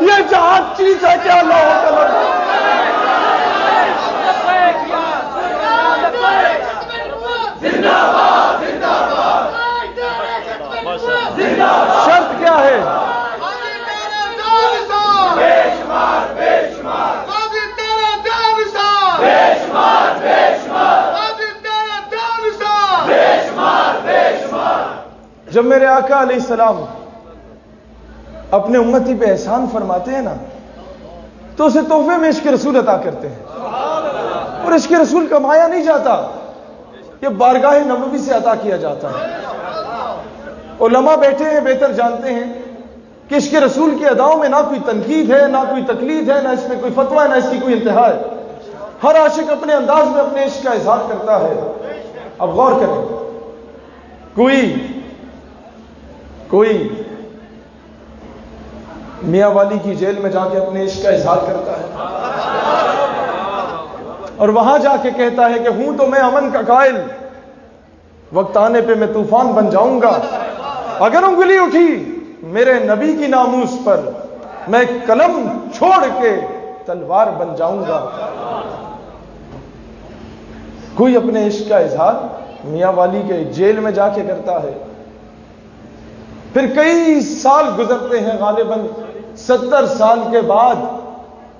یہ جہاد چیز ہے کیا اللہ اکبر؟ شرط کیا ہے؟ جب میرے آقا علیہ السلام اپنے امتی پہ احسان فرماتے ہیں نا تو اسے تحفے میں عشق رسول عطا کرتے ہیں، اور عشق رسول کمایا نہیں جاتا، یہ بارگاہ نبوی سے عطا کیا جاتا ہے۔ علماء بیٹھے ہیں بہتر جانتے ہیں کہ عشق رسول کی اداؤں میں نہ کوئی تنقید ہے، نہ کوئی تقلید ہے، نہ اس میں کوئی فتویٰ ہے، نہ اس کی کوئی انتہا ہے۔ ہر عاشق اپنے انداز میں اپنے عشق کا اظہار کرتا ہے۔ اب غور کریں، کوئی میاں والی کی جیل میں جا کے اپنے عشق کا اظہار کرتا ہے اور وہاں جا کے کہتا ہے کہ ہوں تو میں امن کا قائل، وقت آنے پہ میں طوفان بن جاؤں گا، اگر انگلی اٹھی میرے نبی کی ناموس پر میں قلم چھوڑ کے تلوار بن جاؤں گا۔ کوئی اپنے عشق کا اظہار میاں والی کے جیل میں جا کے کرتا ہے، پھر کئی سال گزرتے ہیں، غالباً 70 سال کے بعد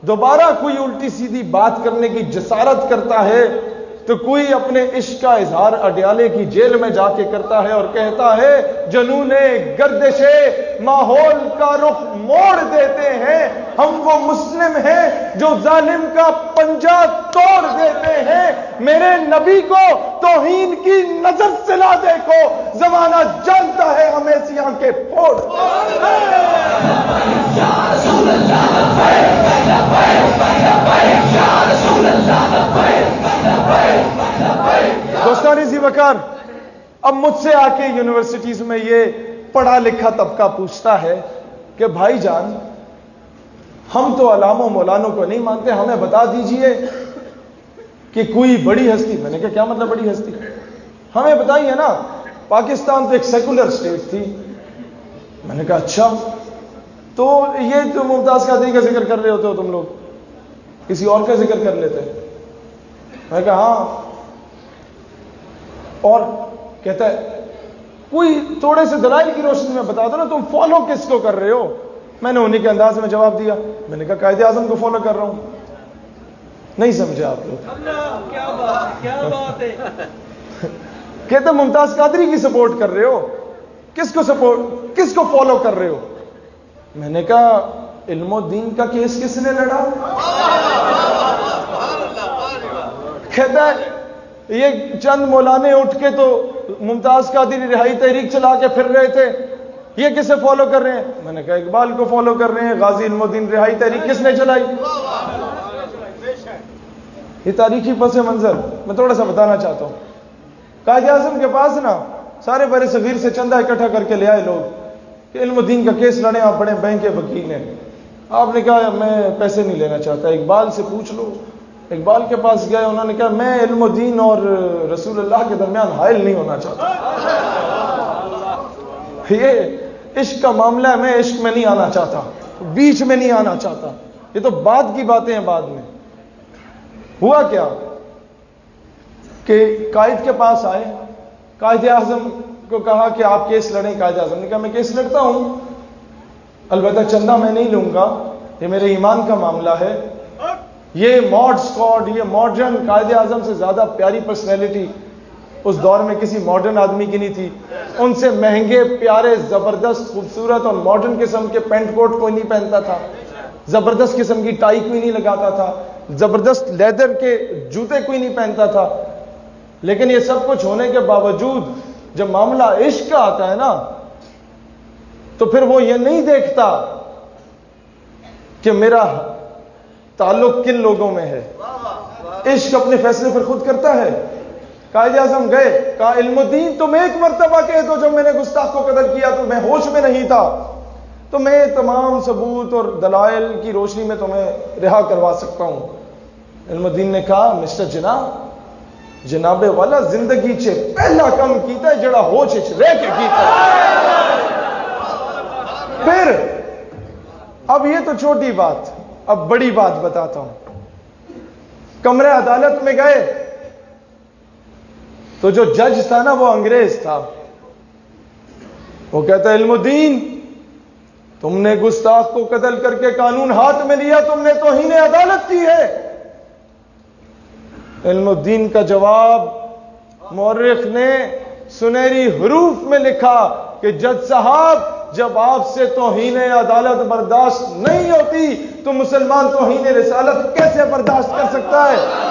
دوبارہ کوئی الٹی سیدھی بات کرنے کی جسارت کرتا ہے تو کوئی اپنے عشق کا اظہار اڈیالے کی جیل میں جا کے کرتا ہے اور کہتا ہے جنون گردش ماحول کا رخ موڑ دیتے ہیں، ہم وہ مسلم ہیں جو ظالم کا پنجہ توڑ دیتے ہیں، میرے نبی کو توہین کی نظر سے لا دیکھو، زمانہ جانتا ہے ہمیں ایسی آنکھیں پھوڑ۔ دوستان ذی وقار، اب مجھ سے آ کے یونیورسٹیز میں یہ پڑھا لکھا طبقہ پوچھتا ہے کہ بھائی جان ہم تو علاموں مولانوں کو نہیں مانتے، ہمیں بتا دیجئے کہ کوئی بڑی ہستی۔ میں نے کہا کیا مطلب بڑی ہستی؟ ہمیں بتائیے نا، پاکستان تو ایک سیکولر اسٹیٹ تھی۔ میں نے کہا اچھا، تو یہ تو ممتاز قادری کا ذکر کر رہے ہوتے ہو تم لوگ، کسی اور کا ذکر کر لیتے؟ میں نے کہا ہاں، اور کہتا ہے کوئی تھوڑے سے دلائل کی روشنی میں بتا دو نا، تم فالو کس کو کر رہے ہو؟ میں نے انہی کے انداز میں جواب دیا، میں نے کہا قائد اعظم کو فالو کر رہا ہوں۔ نہیں سمجھے آپ لوگ؟ کیا بات ہے! کہتے ممتاز قادری کی سپورٹ کر رہے ہو، کس کو سپورٹ، کس کو فالو کر رہے ہو؟ میں نے کہا علم و دین کا کیس کس نے لڑا؟ کہتا ہے یہ چند مولانے اٹھ کے تو ممتاز قادری رہائی تحریک چلا کے پھر رہے تھے، یہ کسے فالو کر رہے ہیں؟ میں نے کہا اقبال کو فالو کر رہے ہیں۔ غازی علم الدین رہائی تحریک کس نے چلائی؟ یہ تاریخی پس منظر میں تھوڑا سا بتانا چاہتا ہوں۔ قائد اعظم کے پاس نا سارے بر صغیر سے چندہ اکٹھا کر کے لے آئے لوگ کہ علم الدین کا کیس لڑیں، آپ بڑے بینک کے وکیل ہیں۔ آپ نے کہا میں پیسے نہیں لینا چاہتا، اقبال سے پوچھ لو۔ اقبال کے پاس گئے، انہوں نے کہا میں علم الدین اور رسول اللہ کے درمیان حائل نہیں ہونا چاہتا، یہ عشق کا معاملہ ہے، میں عشق میں نہیں آنا چاہتا، بیچ میں نہیں آنا چاہتا۔ یہ تو بعد کی باتیں ہیں، بعد میں ہوا کیا کہ قائد کے پاس آئے، قائد اعظم کو کہا کہ آپ کیس لڑیں۔ قائد اعظم نے کہا میں کیس لڑتا ہوں، البتہ چندہ میں نہیں لوں گا، یہ میرے ایمان کا معاملہ ہے۔ یہ ماڈ سکواڈ، یہ ماڈرن، قائد اعظم سے زیادہ پیاری پرسنالٹی اس دور میں کسی ماڈرن آدمی کی نہیں تھی۔ ان سے مہنگے پیارے زبردست خوبصورت اور ماڈرن قسم کے پینٹ کوٹ کوئی نہیں پہنتا تھا، زبردست قسم کی ٹائی کوئی نہیں لگاتا تھا، زبردست لیدر کے جوتے کوئی نہیں پہنتا تھا۔ لیکن یہ سب کچھ ہونے کے باوجود جب معاملہ عشق کا آتا ہے نا تو پھر وہ یہ نہیں دیکھتا کہ میرا تعلق کن لوگوں میں ہے، عشق اپنے فیصلے پر خود کرتا ہے۔ قائد اعظم گئے، کہا علم الدین تم ایک مرتبہ کہہ دو جب میں نے گستاخ کو قتل کیا تو میں ہوش میں نہیں تھا، تو میں تمام ثبوت اور دلائل کی روشنی میں تمہیں رہا کروا سکتا ہوں۔ علم الدین نے کہا مسٹر جناب والا زندگی چے پہلا کم کیتا ہے جڑا ہوش رہ کے کیتا ہے۔ پھر اب یہ تو چھوٹی بات، اب بڑی بات بتاتا ہوں۔ کمرے عدالت میں گئے تو جو جج تھا نا وہ انگریز تھا۔ وہ کہتا ہے علم الدین، تم نے گستاخ کو قتل کر کے قانون ہاتھ میں لیا، تم نے توہین عدالت کی ہے۔ علم الدین کا جواب مورخ نے سنہری حروف میں لکھا کہ جج صاحب، جب آپ سے توہین عدالت برداشت نہیں ہوتی تو مسلمان توہین رسالت کیسے برداشت کر سکتا ہے؟